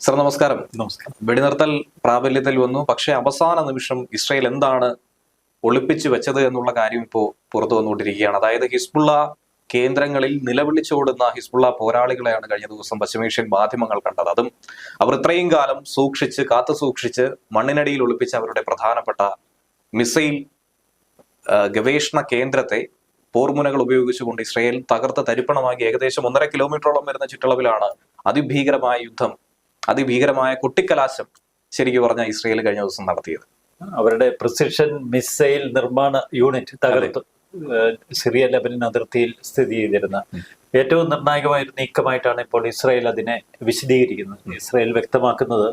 Sir നമസ്കാരം. നമസ്കാരം. വെടിനിർത്തൽ പ്രാബല്യത്തിൽ വന്നു. പക്ഷേ അവസാന നിമിഷം ഇസ്രായേൽ എന്താണ് ഒളിപ്പിച്ചു വെച്ചത് എന്നുള്ള കാര്യം ഇപ്പോൾ പുറത്തു വന്നുകൊണ്ടിരിക്കുകയാണ്. അതായത് ഹിസ്ബുള്ള കേന്ദ്രങ്ങളിൽ നിലവിളിച്ചോടുന്ന ഹിസ്ബുള്ള പോരാളികളെയാണ് കഴിഞ്ഞ ദിവസം പശ്ചിമേഷ്യൻ മാധ്യമങ്ങൾ കണ്ടത്. അതും അവർ ഇത്രയും കാലം കാത്തു സൂക്ഷിച്ച് മണ്ണിനടിയിൽ ഒളിപ്പിച്ച അവരുടെ പ്രധാനപ്പെട്ട മിസൈൽ ഗവേഷണ കേന്ദ്രത്തെ പോർമുനകൾ ഉപയോഗിച്ചുകൊണ്ട് ഇസ്രായേൽ തകർത്ത് തരിപ്പണമാക്കി. ഏകദേശം 1.5 കിലോമീറ്ററോളം വരുന്ന ചുറ്റളവിലാണ് അതിഭീകരമായ യുദ്ധം, അതിഭീകരമായ കുട്ടിക്കലാശം ശരിക്കും പറഞ്ഞാൽ ഇസ്രായേൽ കഴിഞ്ഞ ദിവസം നടത്തിയത്. അവരുടെ പ്രിസിഷൻ മിസൈൽ നിർമ്മാണ യൂണിറ്റ് തകർത്തു സിറിയ ലെബനൻ അതിർത്തിയിൽ സ്ഥിതി ചെയ്തിരുന്ന ഏറ്റവും നിർണായകമായ ഒരു നീക്കമായിട്ടാണ് ഇപ്പോൾ ഇസ്രായേൽ അതിനെ വിശദീകരിക്കുന്നത്. ഇസ്രായേൽ വ്യക്തമാക്കുന്നത്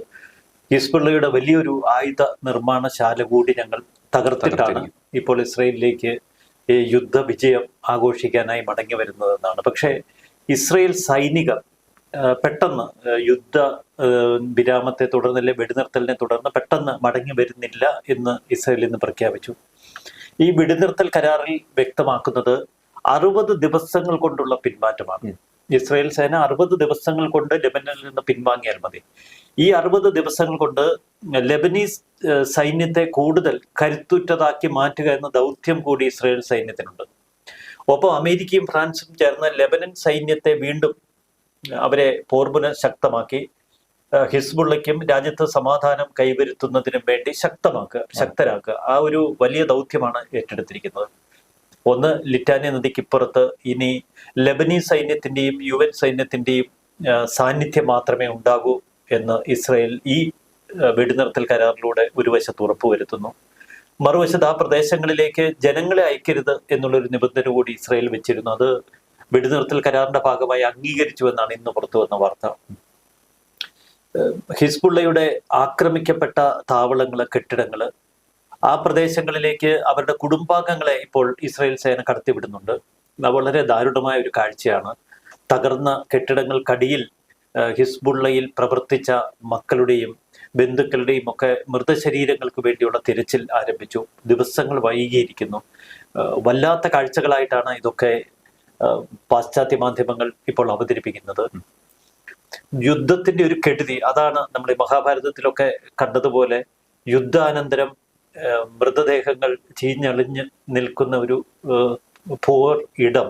ഹിസ്ബുള്ളയുടെ വലിയൊരു ആയുധ നിർമ്മാണശാല കൂടി ഞങ്ങൾ തകർത്തിട്ടാണ് ഇപ്പോൾ ഇസ്രായേലിലേക്ക് ഈ യുദ്ധ വിജയം ആഘോഷിക്കാനായി മടങ്ങി വരുന്നതെന്നാണ്. പക്ഷേ ഇസ്രായേൽ സൈനികർ പെട്ടെന്ന് യുദ്ധ വിരാമത്തെ തുടർന്ന്, അല്ലെ വെടിനിർത്തലിനെ തുടർന്ന് പെട്ടെന്ന് മടങ്ങി വരുന്നില്ല എന്ന് ഇസ്രായേൽ ഇന്ന് പ്രഖ്യാപിച്ചു. ഈ വെടിനിർത്തൽ കരാറിൽ വ്യക്തമാക്കുന്നത് 60 ദിവസങ്ങൾ കൊണ്ടുള്ള പിന്മാറ്റമാണ്. ഇസ്രായേൽ സേന 60 ദിവസങ്ങൾ കൊണ്ട് ലെബനനിൽ നിന്ന് പിൻവാങ്ങിയാൽ മതി. ഈ 60 ദിവസങ്ങൾ കൊണ്ട് ലെബനീസ് സൈന്യത്തെ കൂടുതൽ കരുത്തുറ്റതാക്കി മാറ്റുക എന്ന ദൗത്യം കൂടി ഇസ്രായേൽ സൈന്യത്തിനുണ്ട്. ഒപ്പം അമേരിക്കയും ഫ്രാൻസും ചേർന്ന് ലെബനൻ സൈന്യത്തെ വീണ്ടും അവരെ പോർമുന ശക്തമാക്കി ഹിസ്ബുള്ളയ്ക്കും രാജ്യത്ത് സമാധാനം കൈവരുത്തുന്നതിനും വേണ്ടി ശക്തരാക്കുക. ആ ഒരു വലിയ ദൗത്യമാണ് ഏറ്റെടുത്തിരിക്കുന്നത്. ഒന്ന്, ലിറ്റാനിയ നദിക്കിപ്പുറത്ത് ഇനി ലെബനീസ് സൈന്യത്തിന്റെയും UN സൈന്യത്തിന്റെയും സാന്നിധ്യം മാത്രമേ ഉണ്ടാകൂ എന്ന് ഇസ്രായേൽ ഈ വെടിനിർത്തൽ കരാറിലൂടെ ഒരു വശത്ത് ഉറപ്പുവരുത്തുന്നു. മറുവശത്ത് ആ പ്രദേശങ്ങളിലേക്ക് ജനങ്ങളെ അയക്കരുത് എന്നുള്ളൊരു നിബന്ധന കൂടി ഇസ്രായേൽ വെച്ചിരുന്നു. അത് വെടിനിർത്തൽ കരാറിന്റെ ഭാഗമായി അംഗീകരിച്ചു എന്നാണ് ഇന്ന് പുറത്തു വന്ന വാർത്ത. ഹിസ്ബുള്ളയുടെ ആക്രമിക്കപ്പെട്ട താവളങ്ങള്, കെട്ടിടങ്ങള്, ആ പ്രദേശങ്ങളിലേക്ക് അവരുടെ കുടുംബാംഗങ്ങളെ ഇപ്പോൾ ഇസ്രായേൽ സേന കടത്തിവിടുന്നുണ്ട്. വളരെ ദാരുണമായ ഒരു കാഴ്ചയാണ്. തകർന്ന കെട്ടിടങ്ങൾക്കടിയിൽ ഹിസ്ബുള്ളയിൽ പ്രവർത്തിച്ച മക്കളുടെയും ബന്ധുക്കളുടെയും ഒക്കെ മൃതശരീരങ്ങൾക്ക് വേണ്ടിയുള്ള തിരച്ചിൽ ആരംഭിച്ചു. ദിവസങ്ങൾ വൈകിയിരിക്കുന്നു. വല്ലാത്ത കാഴ്ചകളായിട്ടാണ് ഇതൊക്കെ പാശ്ചാത്യ മാധ്യമങ്ങൾ ഇപ്പോൾ അവതരിപ്പിക്കുന്നത്. യുദ്ധത്തിന്റെ ഒരു കെടുതി അതാണ്. നമ്മൾ മഹാഭാരതത്തിലൊക്കെ കണ്ടതുപോലെ യുദ്ധാനന്തരം മൃതദേഹങ്ങൾ ചീഞ്ഞളിഞ്ഞ് നിൽക്കുന്ന ഒരു പോർ ഇടം.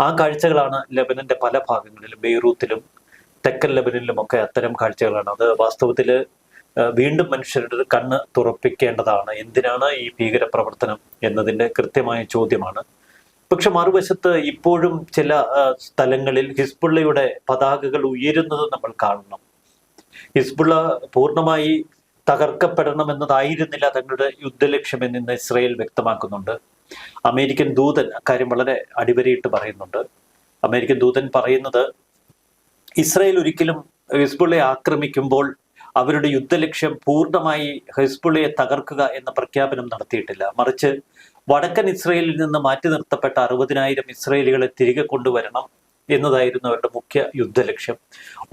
ആ കാഴ്ചകളാണ് ലെബനന്റെ പല ഭാഗങ്ങളിലും, ബെയ്റൂത്തിലും തെക്കൻ ലെബനനിലും ഒക്കെ അത്തരം കാഴ്ചകളാണ്. അത് വാസ്തവത്തില് വീണ്ടും മനുഷ്യരുടെ കണ്ണ് തുറപ്പിക്കേണ്ടതാണ്. എന്തിനാണ് ഈ ഭീകര പ്രവർത്തനം എന്നതിന്റെ കൃത്യമായ ചോദ്യമാണ്. പക്ഷെ മറുവശത്ത് ഇപ്പോഴും ചില സ്ഥലങ്ങളിൽ ഹിസ്ബുള്ളയുടെ പതാകകൾ ഉയരുന്നത് നമ്മൾ കാണണം. ഹിസ്ബുള്ള പൂർണ്ണമായി തകർക്കപ്പെടണം എന്നതായിരുന്നില്ല തങ്ങളുടെ യുദ്ധലക്ഷ്യമെന്ന് ഇന്ന് ഇസ്രായേൽ വ്യക്തമാക്കുന്നുണ്ട്. അമേരിക്കൻ ദൂതൻ അക്കാര്യം വളരെ അടിവരയിട്ട് പറയുന്നുണ്ട്. അമേരിക്കൻ ദൂതൻ പറയുന്നത് ഇസ്രായേൽ ഒരിക്കലും ഹിസ്ബുള്ളയെ ആക്രമിക്കുമ്പോൾ അവരുടെ യുദ്ധലക്ഷ്യം പൂർണ്ണമായി ഹിസ്ബുള്ളയെ തകർക്കുക എന്ന പ്രഖ്യാപനം നടത്തിയിട്ടില്ല. മറിച്ച് വടക്കൻ ഇസ്രായേലിൽ നിന്ന് മാറ്റി നിർത്തപ്പെട്ട 60,000 ഇസ്രായേലികളെ തിരികെ കൊണ്ടുവരണം എന്നതായിരുന്നു അവരുടെ മുഖ്യ യുദ്ധലക്ഷ്യം.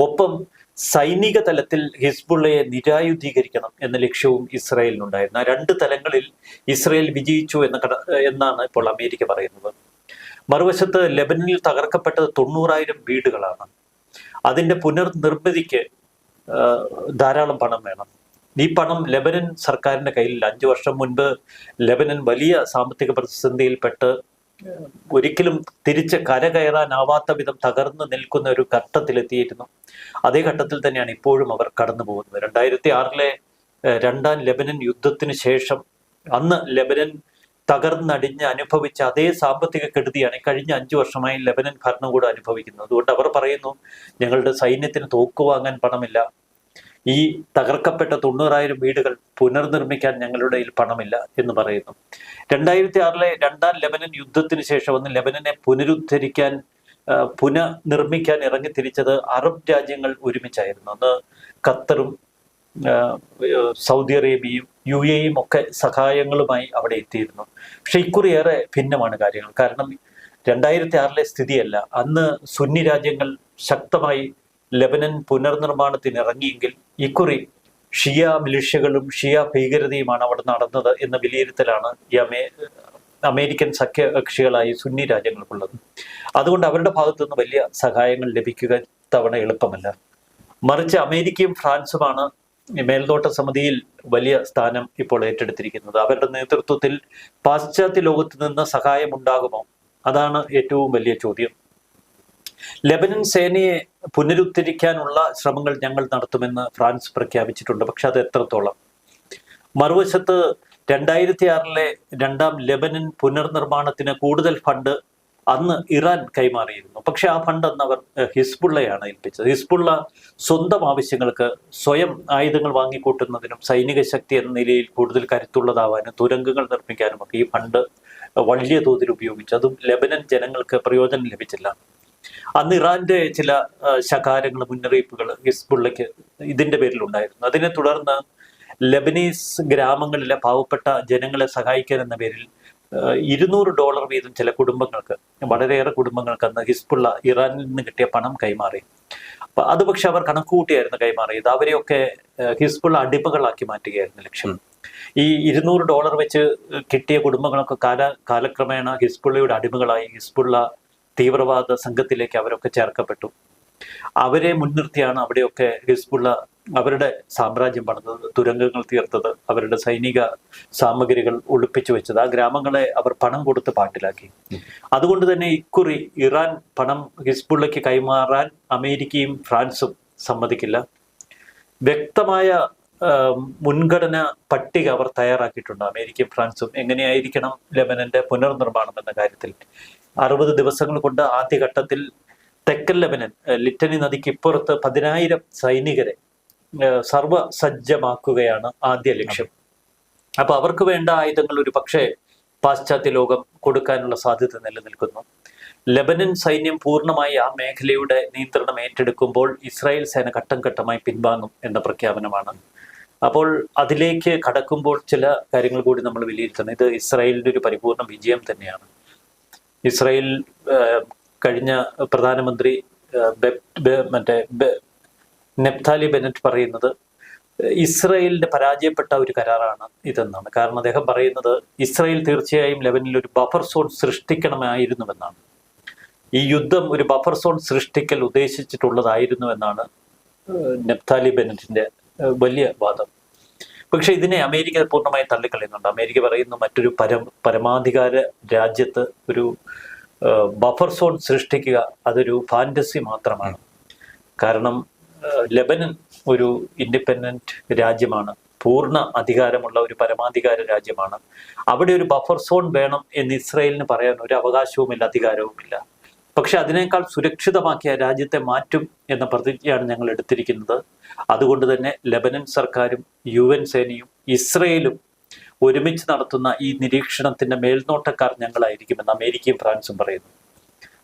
ഒപ്പം സൈനിക തലത്തിൽ ഹിസ്ബുള്ളയെ നിരായുധീകരിക്കണം എന്ന ലക്ഷ്യവും ഇസ്രായേലിനുണ്ടായിരുന്നു. ആ 2 തലങ്ങളിൽ ഇസ്രായേൽ വിജയിച്ചു എന്നാണ് ഇപ്പോൾ അമേരിക്ക പറയുന്നത്. മറുവശത്ത് ലെബനനിൽ തകർക്കപ്പെട്ടത് 90,000 വീടുകളാണ്. അതിന്റെ പുനർനിർമ്മിതിക്ക് ധാരാളം പണം വേണം. ഈ പണം ലെബനൻ സർക്കാരിന്റെ കയ്യിൽ 5 വർഷം മുൻപ് ലെബനൻ വലിയ സാമ്പത്തിക പ്രതിസന്ധിയിൽപ്പെട്ട് ഒരിക്കലും തിരിച്ച് കരകയറാനാവാത്ത വിധം തകർന്നു നിൽക്കുന്ന ഒരു ഘട്ടത്തിലെത്തിയിരുന്നു. അതേ ഘട്ടത്തിൽ തന്നെയാണ് ഇപ്പോഴും അവർ കടന്നു പോകുന്നത്. 2006 രണ്ടാം ലെബനൻ യുദ്ധത്തിന് ശേഷം അന്ന് ലെബനൻ തകർന്നടിഞ്ഞ് അനുഭവിച്ച അതേ സാമ്പത്തിക കെടുതിയാണ് കഴിഞ്ഞ 5 വർഷമായി ലെബനൻ ഭരണകൂടം അനുഭവിക്കുന്നത്. അതുകൊണ്ട് അവർ പറയുന്നു, ഞങ്ങളുടെ സൈന്യത്തിന് തോക്കുവാങ്ങാൻ പണമില്ല, ഈ തകർക്കപ്പെട്ട 90,000 വീടുകൾ പുനർനിർമ്മിക്കാൻ ഞങ്ങളുടെ കയ്യിൽ പണമില്ല എന്ന് പറയുന്നു. 2006 രണ്ടാം ലെബനൻ യുദ്ധത്തിന് ശേഷം ഒന്ന് ലെബനനെ പുനരുദ്ധരിക്കാൻ, പുനർനിർമ്മിക്കാൻ ഇറങ്ങിത്തിരിച്ചത് അറബ് രാജ്യങ്ങൾ ഒരുമിച്ചായിരുന്നു. അന്ന് ഖത്തറും സൗദി അറേബ്യയും UAEയും ഒക്കെ സഹായങ്ങളുമായി അവിടെ എത്തിയിരുന്നു. പക്ഷെ ഇക്കുറി ഏറെ ഭിന്നമാണ് കാര്യങ്ങൾ. കാരണം 2006 സ്ഥിതിയല്ല. അന്ന് സുന്നി രാജ്യങ്ങൾ ശക്തമായി ലെബനൻ പുനർനിർമ്മാണത്തിന് ഇറങ്ങിയെങ്കിൽ ഇക്കുറി ഷിയ മിലിഷ്യകളും ഷിയ ഭീകരതയുമാണ് അവിടെ നടന്നത് എന്ന വിലയിരുത്തലാണ് ഈ അമേരിക്കൻ സഖ്യകക്ഷികളായി സുന്നി രാജ്യങ്ങൾക്കുള്ളത്. അതുകൊണ്ട് അവരുടെ ഭാഗത്തുനിന്ന് വലിയ സഹായങ്ങൾ ലഭിക്കുക തവണ എളുപ്പമല്ല. മറിച്ച് അമേരിക്കയും ഫ്രാൻസുമാണ് മേൽനോട്ട സമിതിയിൽ വലിയ സ്ഥാനം ഇപ്പോൾ ഏറ്റെടുത്തിരിക്കുന്നത്. അവരുടെ നേതൃത്വത്തിൽ പാശ്ചാത്യ ലോകത്ത് നിന്ന് സഹായം ഉണ്ടാകുമോ? അതാണ് ഏറ്റവും വലിയ ചോദ്യം. ലെബനൻ സേനയെ പുനരുദ്ധരിക്കാനുള്ള ശ്രമങ്ങൾ ഞങ്ങൾ നടത്തുമെന്ന് ഫ്രാൻസ് പ്രഖ്യാപിച്ചിട്ടുണ്ട്. പക്ഷെ അത് എത്രത്തോളം? മറുവശത്ത് 2006 രണ്ടാം ലെബനൻ പുനർനിർമ്മാണത്തിന് കൂടുതൽ ഫണ്ട് അന്ന് ഇറാൻ കൈമാറിയിരുന്നു. പക്ഷെ ആ ഫണ്ട് അന്ന് അവർ ഹിസ്ബുള്ളയാണ് ഏൽപ്പിച്ചത്. ഹിസ്ബുള്ള സ്വന്തം ആവശ്യങ്ങൾക്ക് സ്വയം ആയുധങ്ങൾ വാങ്ങിക്കൂട്ടുന്നതിനും സൈനിക ശക്തി എന്ന നിലയിൽ കൂടുതൽ കരുത്തുള്ളതാവാനും തുരങ്കങ്ങൾ നിർമ്മിക്കാനും ഒക്കെ ഈ ഫണ്ട് വലിയ തോതിൽ ഉപയോഗിച്ചു. അതും ലെബനൻ ജനങ്ങൾക്ക് പ്രയോജനം ലഭിച്ചില്ല. അന്ന് ഇറാന്റെ ചില ശകാരങ്ങൾ, മുന്നറിയിപ്പുകൾ ഹിസ്ബുള്ളയ്ക്ക് ഇതിന്റെ പേരിലുണ്ടായിരുന്നു. അതിനെ തുടർന്ന് ലെബനീസ് ഗ്രാമങ്ങളിലെ പാവപ്പെട്ട ജനങ്ങളെ സഹായിക്കാൻ എന്ന പേരിൽ $200 വീതം ചില കുടുംബങ്ങൾക്ക്, വളരെയേറെ കുടുംബങ്ങൾക്ക് അന്ന് ഹിസ്ബുള്ള ഇറാനിൽ നിന്ന് കിട്ടിയ പണം കൈമാറി. അപ്പൊ അത് പക്ഷെ അവർ കണക്കുകൂട്ടിയായിരുന്നു കൈമാറിയത്. അവരെയൊക്കെ ഹിസ്ബുള്ള അടിമകളാക്കി മാറ്റുകയായിരുന്നു ലക്ഷ്യം. ഈ $200 വെച്ച് കിട്ടിയ കുടുംബങ്ങളൊക്കെ കാലക്രമേണ ഹിസ്ബുള്ളയുടെ അടിമകളായി. ഹിസ്ബുള്ള തീവ്രവാദ സംഘത്തിലേക്ക് അവരൊക്കെ ചേർക്കപ്പെട്ടു. അവരെ മുൻനിർത്തിയാണ് അവിടെയൊക്കെ ഹിസ്ബുള്ള അവരുടെ സാമ്രാജ്യം പണിതത്, തുരങ്കങ്ങൾ തീർത്തത്, അവരുടെ സൈനിക സാമഗ്രികൾ ഒളിപ്പിച്ചു വെച്ചത്. ആ ഗ്രാമങ്ങളെ അവർ പണം കൊടുത്ത് പാട്ടിലാക്കി. അതുകൊണ്ട് തന്നെ ഇക്കുറി ഇറാൻ പണം ഹിസ്ബുള്ളയ്ക്ക് കൈമാറാൻ അമേരിക്കയും ഫ്രാൻസും സമ്മതിക്കില്ല. വ്യക്തമായ മുൻഗണന പട്ടിക അവർ തയ്യാറാക്കിയിട്ടുണ്ട്. അമേരിക്കയും ഫ്രാൻസും എങ്ങനെയായിരിക്കണം ലെബനന്റെ പുനർനിർമ്മാണം എന്ന കാര്യത്തിൽ. 60 ദിവസങ്ങൾ കൊണ്ട് ആദ്യഘട്ടത്തിൽ തെക്കൻ ലെബനൻ ലിറ്റനി നദിക്ക് ഇപ്പുറത്ത് 10,000 സൈനികരെ സർവസജ്ജമാക്കുകയാണ് ആദ്യ ലക്ഷ്യം. അപ്പൊ അവർക്ക് വേണ്ട ആയുധങ്ങൾ ഒരു പക്ഷേ പാശ്ചാത്യ ലോകം കൊടുക്കാനുള്ള സാധ്യത നിലനിൽക്കുന്നു. ലെബനൻ സൈന്യം പൂർണ്ണമായി ആ മേഖലയുടെ നിയന്ത്രണം ഏറ്റെടുക്കുമ്പോൾ ഇസ്രായേൽ സേന ഘട്ടം ഘട്ടമായി പിൻവാങ്ങും എന്ന പ്രഖ്യാപനമാണ്. അപ്പോൾ അതിലേക്ക് കടക്കുമ്പോൾ ചില കാര്യങ്ങൾ കൂടി നമ്മൾ വിലയിരുത്തണം. ഇത് ഇസ്രായേലിന്റെ ഒരു പരിപൂർണ വിജയം തന്നെയാണ്. ഇസ്രായേൽ കഴിഞ്ഞ പ്രധാനമന്ത്രി നെപ്താലി ബെനറ്റ് പറയുന്നത് ഇസ്രായേലിന്റെ പരാജയപ്പെട്ട ഒരു കരാറാണ് ഇതെന്നാണ്. കാരണം അദ്ദേഹം പറയുന്നത് ഇസ്രായേൽ തീർച്ചയായും ലെബനിൽ ഒരു ബഫർ സോൺ സൃഷ്ടിക്കണമായിരുന്നുവെന്നാണ്. ഈ യുദ്ധം ഒരു ബഫർ സോൺ സൃഷ്ടിക്കൽ ഉദ്ദേശിച്ചിട്ടുള്ളതായിരുന്നുവെന്നാണ് നെപ്താലി ബെനറ്റിന്റെ വലിയ വാദം. പക്ഷെ ഇതിനെ അമേരിക്ക പൂർണ്ണമായി തള്ളിക്കളയുന്നുണ്ട്. അമേരിക്ക പറയുന്നു മറ്റൊരു പരമാധികാര രാജ്യത്ത് ഒരു ബഫർ സോൺ സൃഷ്ടിക്കുക അതൊരു ഫാന്റസി മാത്രമാണ്. കാരണം ലെബനൻ ഒരു ഇൻഡിപെൻഡന്റ് രാജ്യമാണ്, പൂർണ്ണ അധികാരമുള്ള ഒരു പരമാധികാര രാജ്യമാണ്. അവിടെ ഒരു ബഫർ സോൺ വേണം എന്ന് ഇസ്രായേലിന് പറയാൻ ഒരു അവകാശവുമില്ല, അധികാരവുമില്ല. പക്ഷെ അതിനേക്കാൾ സുരക്ഷിതമാക്കിയ രാജ്യത്തെ മാറ്റും എന്ന പ്രതിജ്ഞയാണ് ഞങ്ങൾ എടുത്തിരിക്കുന്നത്. അതുകൊണ്ട് തന്നെ ലെബനൻ സർക്കാരും UN സേനയും ഇസ്രയേലും ഒരുമിച്ച് നടത്തുന്ന ഈ നിരീക്ഷണത്തിന്റെ മേൽനോട്ടക്കാർ ഞങ്ങളായിരിക്കുമെന്ന് അമേരിക്കയും ഫ്രാൻസും പറയുന്നു.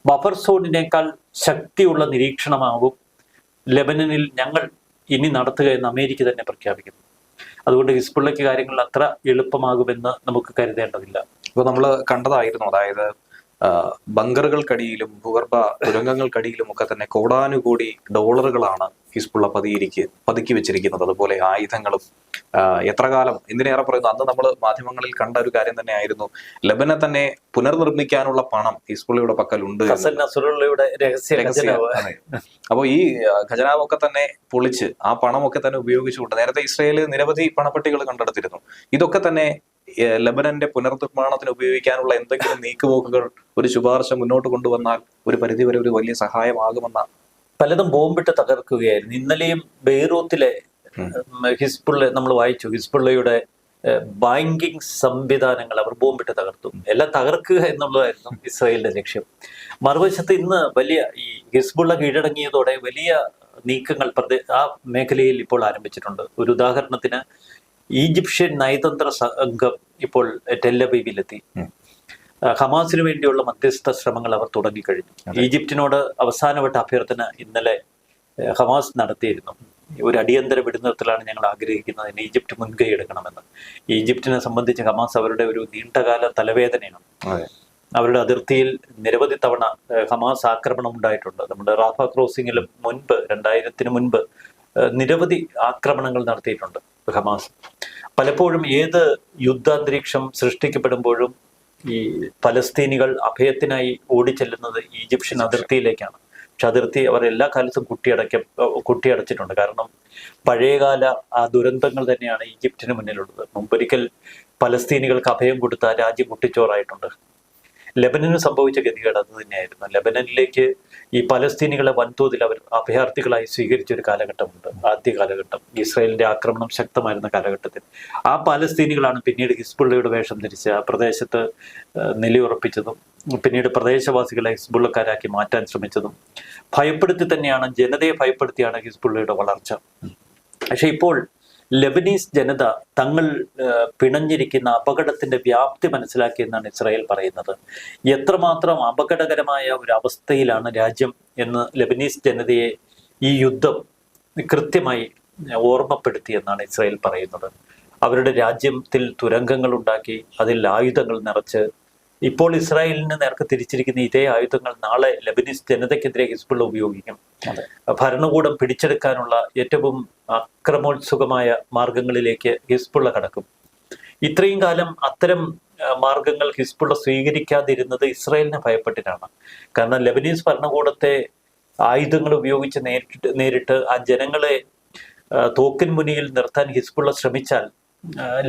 ബഫർ സോണിനേക്കാൾ ശക്തിയുള്ള നിരീക്ഷണമാകും ലെബനനിൽ ഞങ്ങൾ ഇനി നടത്തുക എന്ന് അമേരിക്ക തന്നെ പ്രഖ്യാപിക്കുന്നു. അതുകൊണ്ട് ഹിസ്ബുള്ളയ്ക്ക് കാര്യങ്ങൾ അത്ര എളുപ്പമാകുമെന്ന് നമുക്ക് കരുതേണ്ടതില്ല. ഇപ്പോൾ നമ്മൾ കണ്ടതായിരുന്നു, അതായത് ബങ്കറുകൾക്കടിയിലും ഭൂഗർഭ തുരങ്കങ്ങൾക്കടിയിലും ഒക്കെ തന്നെ കോടാനുകോടി ഡോളറുകളാണ് ഹിസ്ബുള്ള പതുക്കി വെച്ചിരിക്കുന്നത്. അതുപോലെ ആയുധങ്ങളും എത്ര കാലം, എന്തിനേറെ പറയുന്നു, അന്ന് നമ്മൾ മാധ്യമങ്ങളിൽ കണ്ട ഒരു കാര്യം തന്നെ ആയിരുന്നു, ലെബനെ തന്നെ പുനർനിർമ്മിക്കാനുള്ള പണം ഹിസ്ബുള്ളയുടെ പക്കലുണ്ട്. അപ്പോൾ ഈ ഖജനാവൊക്കെ തന്നെ പൊളിച്ച് ആ പണമൊക്കെ തന്നെ ഉപയോഗിച്ചുകൊണ്ട് നേരത്തെ ഇസ്രായേൽ നിരവധി പണപ്പെട്ടികൾ കണ്ടെടുത്തിരുന്നു. ഇതൊക്കെ തന്നെ ലെബനന്റെ പുനർനിർമ്മാണത്തിന് ഉപയോഗിക്കാനുള്ള എന്തെങ്കിലും നീക്കുപോക്കുകൾ, ഒരു ശുപാർശ മുന്നോട്ട് കൊണ്ടുവന്നാൽ ഒരു പരിധിവരെ ഒരു വലിയ സഹായമാകുമെന്നാണ്. പലതും ബോംബിട്ട് തകർക്കുകയായിരുന്നു. ഇന്നലെയും ബെയ്റൂത്തിലെ ഹിസ്ബുള്ള നമ്മൾ വായിച്ചു, ഹിസ്ബുള്ളയുടെ ബാങ്കിങ് സംവിധാനങ്ങൾ അവർ ബോംബിട്ട് തകർത്തു. എല്ലാം തകർക്കുക എന്നുള്ളതായിരുന്നു ഇസ്രായേലിന്റെ ലക്ഷ്യം. മറുവശത്ത് ഇന്ന് വലിയ ഈ ഹിസ്ബുള്ള കീഴടങ്ങിയതോടെ വലിയ നീക്കങ്ങൾ ആ മേഖലയിൽ ഇപ്പോൾ ആരംഭിച്ചിട്ടുണ്ട്. ഒരു ഉദാഹരണത്തിന് ഈജിപ്ഷ്യൻ നയതന്ത്ര സംഘം ഇപ്പോൾ ടെല്ലവീവിലെത്തി. ഹമാസിന് വേണ്ടിയുള്ള മധ്യസ്ഥ ശ്രമങ്ങൾ അവർ തുടങ്ങിക്കഴിഞ്ഞു. ഈജിപ്തിനോട് അവസാനവട്ട അഭ്യർത്ഥന ഇന്നലെ ഹമാസ് നടത്തിയിരുന്നു. ഒരു അടിയന്തര വെടിനിർത്തലാണ് ഞങ്ങൾ ആഗ്രഹിക്കുന്നത്, ഈജിപ്ത് മുൻകൈ എടുക്കണമെന്ന്. ഈജിപ്തിനെ സംബന്ധിച്ച് ഹമാസ് അവരുടെ ഒരു നീണ്ടകാല തലവേദനയാണ്. അവരുടെ അതിർത്തിയിൽ നിരവധി തവണ ഹമാസ് ആക്രമണം ഉണ്ടായിട്ടുണ്ട്. നമ്മുടെ റാഫ ക്രോസിംഗിലും മുൻപ് 2000 മുൻപ് നിരവധി ആക്രമണങ്ങൾ നടത്തിയിട്ടുണ്ട് ഹമാസ്. പലപ്പോഴും ഏത് യുദ്ധാന്തരീക്ഷം സൃഷ്ടിക്കപ്പെടുമ്പോഴും ഈ ഫലസ്തീനികൾ അഭയത്തിനായി ഓടിച്ചെല്ലുന്നത് ഈജിപ്ഷ്യൻ അതിർത്തിയിലേക്കാണ്. പക്ഷെ അതിർത്തി അവർ എല്ലാ കാലത്തും കുട്ടിയടച്ചിട്ടുണ്ട്. കാരണം പഴയകാല ആ ദുരന്തങ്ങൾ തന്നെയാണ് ഈജിപ്തിന് മുന്നിലുള്ളത്. മുമ്പൊരിക്കൽ പലസ്തീനികൾക്ക് അഭയം കൊടുത്ത രാജ്യം കുട്ടിച്ചോറായിട്ടുണ്ട്. ലെബനന് സംഭവിച്ച ഗതികേട് അത് തന്നെയായിരുന്നു. ലെബനനിലേക്ക് ഈ പലസ്തീനികളെ വൻതോതിൽ അവർ അഭയാർത്ഥികളായി സ്വീകരിച്ച ഒരു കാലഘട്ടമുണ്ട്. ആദ്യ കാലഘട്ടം ഇസ്രായേലിന്റെ ആക്രമണം ശക്തമായിരുന്ന കാലഘട്ടത്തിൽ ആ പലസ്തീനികളാണ് പിന്നീട് ഹിസ്ബുള്ളയുടെ വേഷം ധരിച്ച് ആ പ്രദേശത്ത് നിലയുറപ്പിച്ചതും പിന്നീട് പ്രദേശവാസികളെ ഹിസ്ബുള്ളക്കാരാക്കി മാറ്റാൻ ശ്രമിച്ചതും ഭയപ്പെടുത്തി തന്നെയാണ്, ജനതയെ ഭയപ്പെടുത്തിയാണ് ഹിസ്ബുള്ളയുടെ വളർച്ച. പക്ഷെ ഇപ്പോൾ ലെബനീസ് ജനത തങ്ങൾ പിണഞ്ഞിരിക്കുന്ന അപകടത്തിന്റെ വ്യാപ്തി മനസ്സിലാക്കിയെന്നാണ് ഇസ്രായേൽ പറയുന്നത്. എത്രമാത്രം അപകടകരമായ ഒരു അവസ്ഥയിലാണ് രാജ്യം എന്ന് ലെബനീസ് ജനതയെ ഈ യുദ്ധം കൃത്യമായി ഓർമ്മപ്പെടുത്തിയെന്നാണ് ഇസ്രായേൽ പറയുന്നത്. അവരുടെ രാജ്യത്തിൽ തുരങ്കങ്ങൾ ഉണ്ടാക്കി അതിൽ ആയുധങ്ങൾ നിറച്ച് ഇപ്പോൾ ഇസ്രായേലിന് നേർക്ക് തിരിച്ചിരിക്കുന്ന ഇതേ ആയുധങ്ങൾ നാളെ ലെബനീസ് ജനതയ്ക്കെതിരെ ഹിസ്ബുള്ള ഉപയോഗിക്കും. ഭരണകൂടം പിടിച്ചെടുക്കാനുള്ള ഏറ്റവും അക്രമോത്സുകമായ മാർഗങ്ങളിലേക്ക് ഹിസ്ബുള്ള കടക്കും. ഇത്രയും കാലം അത്തരം മാർഗങ്ങൾ ഹിസ്ബുള്ള സ്വീകരിക്കാതിരുന്നത് ഇസ്രായേലിനെ ഭയപ്പെട്ടിട്ടാണ്. കാരണം ലെബനീസ് ഭരണകൂടത്തെ ആയുധങ്ങൾ ഉപയോഗിച്ച് നേരിട്ട് ആ ജനങ്ങളെ തോക്കിൻ മുന്നിൽ നിർത്താൻ ഹിസ്ബുള്ള ശ്രമിച്ചാൽ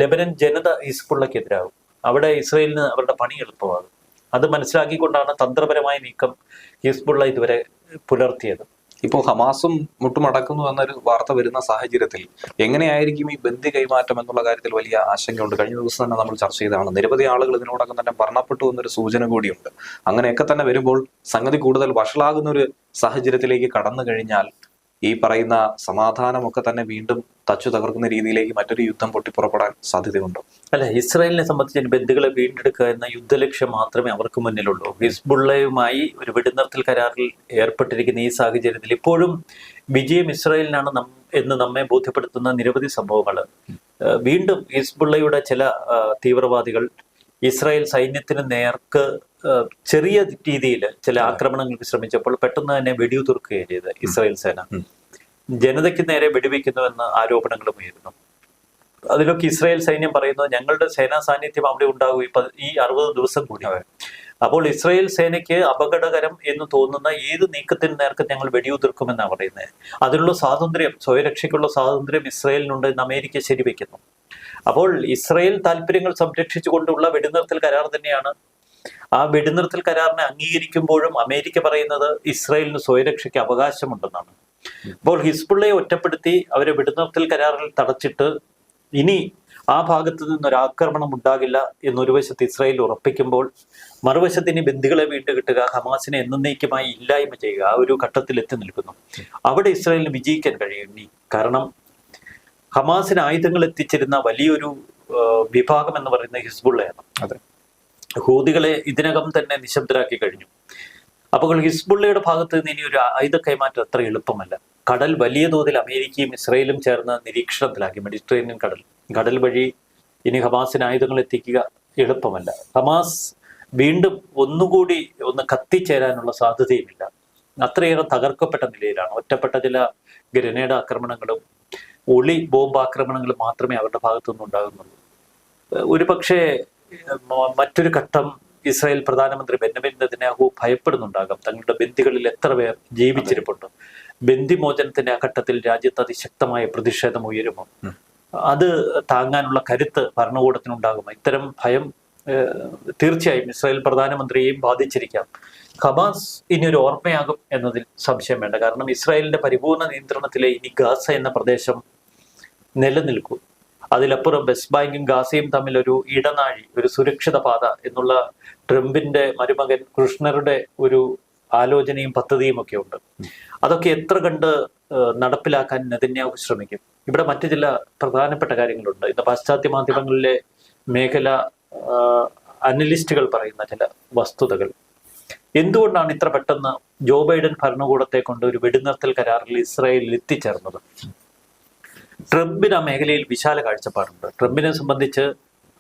ലെബനൻ ജനത ഹിസ്ബുള്ളക്കെതിരാകും. അവിടെ ഇസ്രായേലിന് അവരുടെ പണി എളുപ്പമാകും. അത് മനസ്സിലാക്കിക്കൊണ്ടാണ് തന്ത്രപരമായ നീക്കം ഹിസ്ബുള്ള ഇതുവരെ പുലർത്തിയത്. ഇപ്പോൾ ഹമാസും മുട്ടുമടക്കുന്നു എന്നൊരു വാർത്ത വരുന്ന സാഹചര്യത്തിൽ എങ്ങനെയായിരിക്കും ഈ ബന്ദി കൈമാറ്റം എന്നുള്ള കാര്യത്തിൽ വലിയ ആശങ്കയുണ്ട്. കഴിഞ്ഞ ദിവസം തന്നെ നമ്മൾ ചർച്ച ചെയ്തതാണ്. നിരവധി ആളുകൾ ഇതിനോടകം തന്നെ മരണപ്പെട്ടു എന്നൊരു സൂചന കൂടിയുണ്ട്. അങ്ങനെയൊക്കെ തന്നെ വരുമ്പോൾ സംഗതി കൂടുതൽ വഷളാകുന്ന ഒരു സാഹചര്യത്തിലേക്ക് കടന്നു കഴിഞ്ഞാൽ ഈ പറയുന്ന സമാധാനമൊക്കെ തന്നെ വീണ്ടും തച്ചു തകർക്കുന്ന രീതിയിലേക്ക് മറ്റൊരു യുദ്ധം പൊട്ടിപ്പുറപ്പെടാൻ സാധ്യതയുണ്ടോ? അല്ല, ഇസ്രായേലിനെ സംബന്ധിച്ച് ബന്ദികളെ വീണ്ടെടുക്കുക എന്ന യുദ്ധലക്ഷ്യം മാത്രമേ അവർക്ക് മുന്നിലുള്ളൂ. ഹിസ്ബുള്ളയുമായി ഒരു വെടിനിർത്തൽ കരാറിൽ ഏർപ്പെട്ടിരിക്കുന്ന ഈ സാഹചര്യത്തിൽ ഇപ്പോഴും വിജയം ഇസ്രായേലിനാണ് എന്ന് നമ്മെ ബോധ്യപ്പെടുത്തുന്ന നിരവധി സംഭവങ്ങൾ. വീണ്ടും ഹിസ്ബുള്ളയുടെ ചില തീവ്രവാദികൾ ഇസ്രായേൽ സൈന്യത്തിന് നേർക്ക് ചെറിയ രീതിയിൽ ചില ആക്രമണങ്ങൾക്ക് ശ്രമിച്ചപ്പോൾ പെട്ടെന്ന് തന്നെ വെടിയുതിർക്കുകയാണ് ചെയ്ത് ഇസ്രായേൽ സേന. ജനതയ്ക്ക് നേരെ വെടിവെക്കുന്നുവെന്ന് ആരോപണങ്ങളും ഉയരുന്നു. അതിലൊക്കെ ഇസ്രായേൽ സൈന്യം പറയുന്നത് ഞങ്ങളുടെ സേനാ സാന്നിധ്യം അവിടെ ഉണ്ടാകും ഈ 60 ദിവസം കൂടി. അപ്പോൾ ഇസ്രായേൽ സേനയ്ക്ക് അപകടകരം എന്ന് തോന്നുന്ന ഏത് നീക്കത്തിന് നേർക്ക് ഞങ്ങൾ വെടിയുതിർക്കുമെന്നാണ് പറയുന്നത്. അതിനുള്ള സ്വാതന്ത്ര്യം, സ്വയരക്ഷയ്ക്കുള്ള സ്വാതന്ത്ര്യം ഇസ്രായേലിനുണ്ട് എന്ന് അമേരിക്ക ശരിവെക്കുന്നു. അപ്പോൾ ഇസ്രായേൽ താല്പര്യങ്ങൾ സംരക്ഷിച്ചുകൊണ്ടുള്ള വെടിനിർത്തൽ കരാർ തന്നെയാണ്. ആ വെടിനിർത്തൽ കരാറിനെ അംഗീകരിക്കുമ്പോഴും അമേരിക്ക പറയുന്നത് ഇസ്രായേലിന് സ്വയരക്ഷയ്ക്ക് അവകാശമുണ്ടെന്നാണ്. അപ്പോൾ ഹിസ്ബുള്ളയെ ഒറ്റപ്പെടുത്തി അവരെ വെടിനിർത്തൽ കരാറിൽ തടച്ചിട്ട് ഇനി ആ ഭാഗത്തു നിന്നൊരാക്രമണം ഉണ്ടാകില്ല എന്നൊരു വശത്ത് ഇസ്രായേൽ ഉറപ്പിക്കുമ്പോൾ മറുവശത്ത് ഇനി ബന്ദികളെ വീണ്ടും കിട്ടുക, ഹമാസിനെ എന്നേക്കുമായി ഇല്ലായ്മ ചെയ്യുക, ആ ഒരു ഘട്ടത്തിൽ എത്തി നിൽക്കുന്നു. അവിടെ ഇസ്രായേലിന് വിജയിക്കാൻ കഴിയും. കാരണം ഹമാസിന് ആയുധങ്ങൾ എത്തിച്ചിരുന്ന വലിയൊരു വിഭാഗം എന്ന് പറയുന്നത് ഹിസ്ബുള്ളയാണ്. അതെ, ഹൂതികളെ ഇതിനകം തന്നെ നിശബ്ദരാക്കി കഴിഞ്ഞു. അപ്പോൾ ഹിസ്ബുള്ളയുടെ ഭാഗത്ത് നിന്ന് ഇനി ഒരു ആയുധ കൈമാറ്റം അത്ര എളുപ്പമല്ല. കടൽ വലിയ തോതിൽ അമേരിക്കയും ഇസ്രായേലും ചേർന്ന് നിരീക്ഷണത്തിലാക്കി. മെഡിറ്ററേനിയൻ കടൽ വഴി ഇനി ഹമാസിന് ആയുധങ്ങൾ എത്തിക്കുക എളുപ്പമല്ല. ഹമാസ് വീണ്ടും ഒന്നുകൂടി കത്തിച്ചേരാനുള്ള സാധ്യതയുമില്ല. അത്രയേറെ തകർക്കപ്പെട്ട നിലയിലാണ്. ഒറ്റപ്പെട്ട ചില ഗ്രനേഡ് ആക്രമണങ്ങളും ഒളി ബോംബ് ആക്രമണങ്ങളും മാത്രമേ അവരുടെ ഭാഗത്തുനിന്ന് ഉണ്ടാകുന്നുള്ളൂ. ഒരു പക്ഷേ മറ്റൊരു ഘട്ടം ഇസ്രായേൽ പ്രധാനമന്ത്രി ബെന്യാമിൻ നെതന്യാഹു ഭയപ്പെടുന്നുണ്ടാകാം. തങ്ങളുടെ ബന്ദികളിൽ എത്ര പേർ ജീവിച്ചിരിപ്പുണ്ട്, ബന്ദിമോചനത്തിന്റെ ആ ഘട്ടത്തിൽ രാജ്യത്ത് അതിശക്തമായ പ്രതിഷേധം ഉയരുമോ, അത് താങ്ങാനുള്ള കരുത്ത് ഭരണകൂടത്തിനുണ്ടാകുമോ? ഇത്തരം ഭയം തീർച്ചയായും ഇസ്രായേൽ പ്രധാനമന്ത്രിയെയും ബാധിച്ചിരിക്കാം. ഹമാസ് ഇനി ഒരു ഓർമ്മയാകും എന്നതിൽ സംശയം വേണ്ട. കാരണം ഇസ്രായേലിന്റെ പരിപൂർണ നിയന്ത്രണത്തിലെ ഇനി ഗാസ എന്ന പ്രദേശം നിലനിൽക്കും. അതിലപ്പുറം വെസ്റ്റ് ബാങ്കും ഗാസയും തമ്മിൽ ഒരു ഇടനാഴി, ഒരു സുരക്ഷിത പാത എന്നുള്ള ട്രംപിന്റെ മരുമകൻ കൃഷ്ണറുടെ ഒരു ആലോചനയും പദ്ധതിയും ഒക്കെ ഉണ്ട്. അതൊക്കെ എത്ര കണ്ട് നടപ്പിലാക്കാൻ നെതന്യാഹു ശ്രമിക്കും? ഇവിടെ മറ്റു ചില പ്രധാനപ്പെട്ട കാര്യങ്ങളുണ്ട്. ഇന്ന് പാശ്ചാത്യ മാധ്യമങ്ങളിലെ മേഖല അനലിസ്റ്റുകൾ പറയുന്ന ചില വസ്തുതകൾ. എന്തുകൊണ്ടാണ് ഇത്ര പെട്ടെന്ന് ജോ ബൈഡൻ ഭരണകൂടത്തെ കൊണ്ട് ഒരു വെടിനിർത്തൽ കരാറിൽ ഇസ്രായേലിൽ എത്തിച്ചേർന്നത്? ട്രംപിന് ആ മേഖലയിൽ വിശാല കാഴ്ചപ്പാടുണ്ട്. ട്രംപിനെ സംബന്ധിച്ച്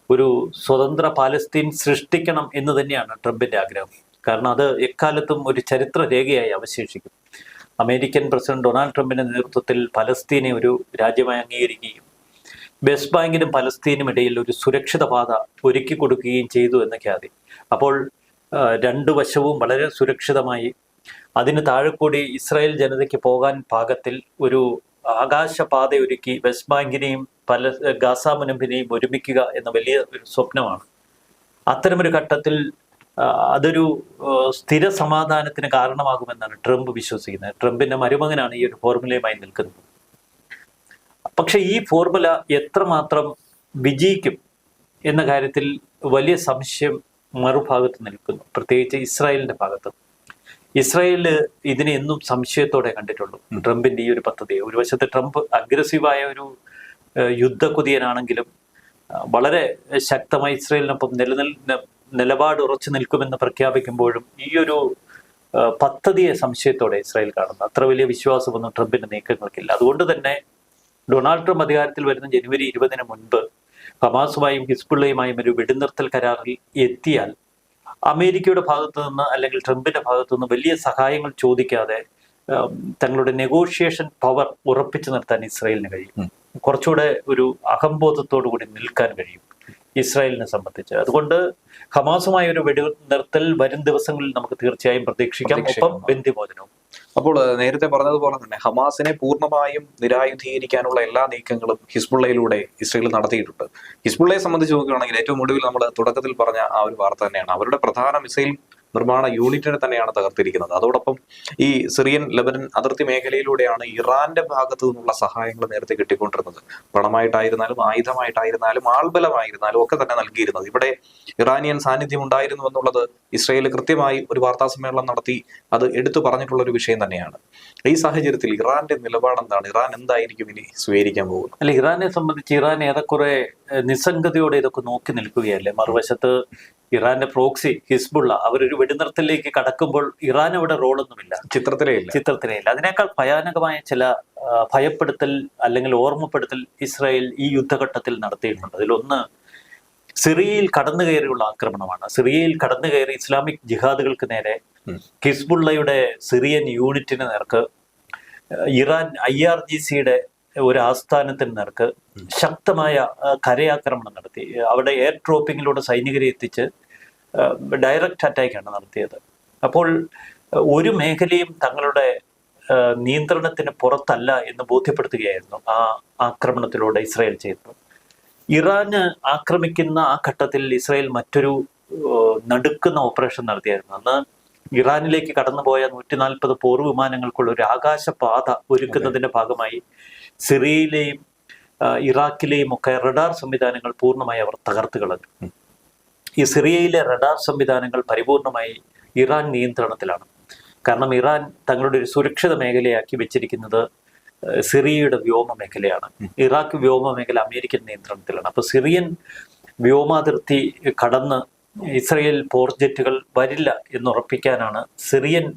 ഒരു സ്വതന്ത്ര പാലസ്തീൻ സൃഷ്ടിക്കണം എന്ന് തന്നെയാണ് ട്രംപിന്റെ ആഗ്രഹം. കാരണം അത് എക്കാലത്തും ഒരു ചരിത്ര രേഖയായി അവശേഷിക്കും. അമേരിക്കൻ പ്രസിഡന്റ് ഡൊണാൾഡ് ട്രംപിന്റെ നേതൃത്വത്തിൽ പലസ്തീനെ ഒരു രാജ്യമായി അംഗീകരിക്കുകയും വെസ്റ്റ് ബാങ്കിനും പലസ്തീനും ഇടയിൽ ഒരു സുരക്ഷിത പാത ഒരുക്കി കൊടുക്കുകയും ചെയ്തു എന്ന ഖ്യാതി. അപ്പോൾ രണ്ടു വശവും വളരെ സുരക്ഷിതമായി അതിന് താഴെ കൂടി ഇസ്രായേൽ ജനതയ്ക്ക് പോകാൻ പാകത്തിൽ ഒരു ആകാശപാത ഒരുക്കി വെസ്റ്റ് ബാങ്കിനെയും ഗാസ മുനമ്പിനെയും ഒരുമിക്കുക എന്ന വലിയ ഒരു സ്വപ്നമാണ്. അത്തരമൊരു ഘട്ടത്തിൽ അതൊരു സ്ഥിര സമാധാനത്തിന് കാരണമാകുമെന്നാണ് ട്രംപ് വിശ്വസിക്കുന്നത്. ട്രംപിന്റെ മരുമകനാണ് ഈ ഒരു ഫോർമുലയുമായി നിൽക്കുന്നത്. പക്ഷെ ഈ ഫോർമുല എത്രമാത്രം വിജയിക്കും എന്ന കാര്യത്തിൽ വലിയ സംശയം മറുഭാഗത്ത് നിൽക്കുന്നു, പ്രത്യേകിച്ച് ഇസ്രായേലിന്റെ ഭാഗത്ത്. ഇസ്രായേല് ഇതിനെ എന്നും സംശയത്തോടെ കണ്ടിട്ടുള്ളൂ, ട്രംപിന്റെ ഈ ഒരു പദ്ധതിയെ. ഒരു വശത്ത് ട്രംപ് അഗ്രസീവായ ഒരു യുദ്ധകുതിയനാണെങ്കിലും വളരെ ശക്തമായി ഇസ്രായേലിനൊപ്പം നിലപാട് ഉറച്ചു നിൽക്കുമെന്ന് പ്രഖ്യാപിക്കുമ്പോഴും ഈ ഒരു പദ്ധതിയെ സംശയത്തോടെ ഇസ്രായേൽ കാണുന്നു. അത്ര വലിയ വിശ്വാസമൊന്നും ട്രംപിന്റെ നീക്കങ്ങൾക്കില്ല. അതുകൊണ്ട് തന്നെ ഡൊണാൾഡ് ട്രംപ് അധികാരത്തിൽ വരുന്ന ജനുവരി 20 മുൻപ് ഹമാസുമായും ഹിസ്ബുള്ളയുമായും ഒരു വെടിനിർത്തൽ കരാറിൽ എത്തിയാൽ അമേരിക്കയുടെ ഭാഗത്തു നിന്ന് അല്ലെങ്കിൽ ട്രംപിന്റെ ഭാഗത്തു നിന്ന് വലിയ സഹായങ്ങൾ ചോദിക്കാതെ തങ്ങളുടെ നെഗോഷിയേഷൻ പവർ ഉറപ്പിച്ചു നിർത്താൻ ഇസ്രായേലിന് കഴിയും. കുറച്ചുകൂടെ ഒരു അഹംബോധത്തോടു കൂടി നിൽക്കാൻ കഴിയും ഇസ്രായേലിനെ സംബന്ധിച്ച്. അതുകൊണ്ട് ഹമാസുമായ ഒരു വെടിനിർത്തൽ വരും ദിവസങ്ങളിൽ നമുക്ക് തീർച്ചയായും പ്രതീക്ഷിക്കാം, ഒപ്പം ബന്ദിമോചനവും. അപ്പോൾ നേരത്തെ പറഞ്ഞതുപോലെ തന്നെ ഹമാസിനെ പൂർണ്ണമായും നിരായുധീകരിക്കാനുള്ള എല്ലാ നീക്കങ്ങളും ഹിസ്ബുള്ളയിലൂടെ ഇസ്രയേൽ നടത്തിയിട്ടുണ്ട്. ഹിസ്ബുള്ളയെ സംബന്ധിച്ച് നോക്കുകയാണെങ്കിൽ ഏറ്റവും ഒടുവിൽ നമ്മൾ തുടക്കത്തിൽ പറഞ്ഞ ആ ഒരു വാർത്ത തന്നെയാണ്. അവരുടെ പ്രധാന മിസൈൽ നിർമ്മാണ യൂണിറ്റിനെ തന്നെയാണ് തകർത്തിരിക്കുന്നത്. അതോടൊപ്പം ഈ സിറിയൻ ലെബനൻ അതിർത്തി മേഖലയിലൂടെയാണ് ഇറാന്റെ ഭാഗത്തു നിന്നുള്ള സഹായങ്ങൾ നേരത്തെ കിട്ടിക്കൊണ്ടിരുന്നത്. പണമായിട്ടായിരുന്നാലും ആയുധമായിട്ടായിരുന്നാലും ആൾബലമായിരുന്നാലും ഒക്കെ തന്നെ നൽകിയിരുന്നത്. ഇവിടെ ഇറാനിയൻ സാന്നിധ്യം ഉണ്ടായിരുന്നു എന്നുള്ളത് ഇസ്രയേൽ കൃത്യമായി ഒരു വാർത്താ സമ്മേളനം നടത്തി അത് എടുത്തു പറഞ്ഞിട്ടുള്ള ഒരു വിഷയം തന്നെയാണ്. ഈ സാഹചര്യത്തിൽ ഇറാന്റെ നിലപാട് എന്താണ്? ഇറാൻ എന്തായിരിക്കും ഇനി സ്വീകരിക്കാൻ പോകുന്നത്? അല്ല, ഇറാനെ സംബന്ധിച്ച് ഇറാൻ ഏറെക്കുറെ നിസ്സംഗതയോടെ ഇതൊക്കെ നോക്കി നിൽക്കുകയല്ലേ. മറുവശത്ത് ഇറാന്റെ പ്രോക്സി ഹിസ്ബുള്ള അവരൊരു വെടിനിർത്തലിലേക്ക് കടക്കുമ്പോൾ ഇറാൻ അവിടെ റോളൊന്നുമില്ല, ചിത്രത്തിലേ ഇല്ല. അതിനേക്കാൾ ഭയാനകമായ ചില ഭയപ്പെടുത്തൽ അല്ലെങ്കിൽ ഓർമ്മപ്പെടുത്തൽ ഇസ്രായേൽ ഈ യുദ്ധഘട്ടത്തിൽ നടത്തിയിട്ടുണ്ട്. അതിലൊന്ന് സിറിയയിൽ കടന്നു കയറിയുള്ള ആക്രമണമാണ്. സിറിയയിൽ കടന്നു കയറി ഇസ്ലാമിക് ജിഹാദുകൾക്ക് നേരെ ഹിസ്ബുള്ളയുടെ സിറിയൻ യൂണിറ്റിന് നേർക്ക് ഇറാൻ IRGCയുടെ ഒരു ആസ്ഥാനത്തിന് നേർക്ക് ശക്തമായ കരയാക്രമണം നടത്തി. അവിടെ എയർ ഡ്രോപ്പിങ്ങിലൂടെ സൈനികരെ എത്തിച്ച് ഡയറക്റ്റ് അറ്റാക്കാണ് നടത്തിയത്. അപ്പോൾ ഒരു മേഖലയും തങ്ങളുടെ നിയന്ത്രണത്തിന് പുറത്തല്ല എന്ന് ബോധ്യപ്പെടുത്തുകയായിരുന്നു ആ ആക്രമണത്തിലൂടെ ഇസ്രായേൽ ചെയ്തത്. ഇറാന് ആക്രമിക്കുന്ന ആ ഘട്ടത്തിൽ ഇസ്രായേൽ മറ്റൊരു നടുക്കുന്ന ഓപ്പറേഷൻ നടത്തിയായിരുന്നു. അന്ന് ഇറാനിലേക്ക് കടന്നുപോയ 140 പോർ വിമാനങ്ങൾക്കുള്ള ഒരു ആകാശപാത ഒരുക്കുന്നതിന്റെ ഭാഗമായി സിറിയയിലെയും ഇറാഖിലെയും ഒക്കെ റഡാർ സംവിധാനങ്ങൾ പൂർണ്ണമായി അവർ തകർത്ത് കളഞ്ഞു. ഈ സിറിയയിലെ റഡാർ സംവിധാനങ്ങൾ പരിപൂർണമായി ഇറാൻ നിയന്ത്രണത്തിലാണ്. കാരണം ഇറാൻ തങ്ങളുടെ ഒരു സുരക്ഷിത മേഖലയാക്കി വെച്ചിരിക്കുന്നത് സിറിയയുടെ വ്യോമ മേഖലയാണ്. ഇറാഖ് വ്യോമ മേഖല അമേരിക്കൻ നിയന്ത്രണത്തിലാണ്. അപ്പൊ സിറിയൻ വ്യോമാതിർത്തി കടന്ന് ഇസ്രയേൽ പോർജെറ്റുകൾ വരില്ല എന്നുറപ്പിക്കാനാണ് സിറിയൻ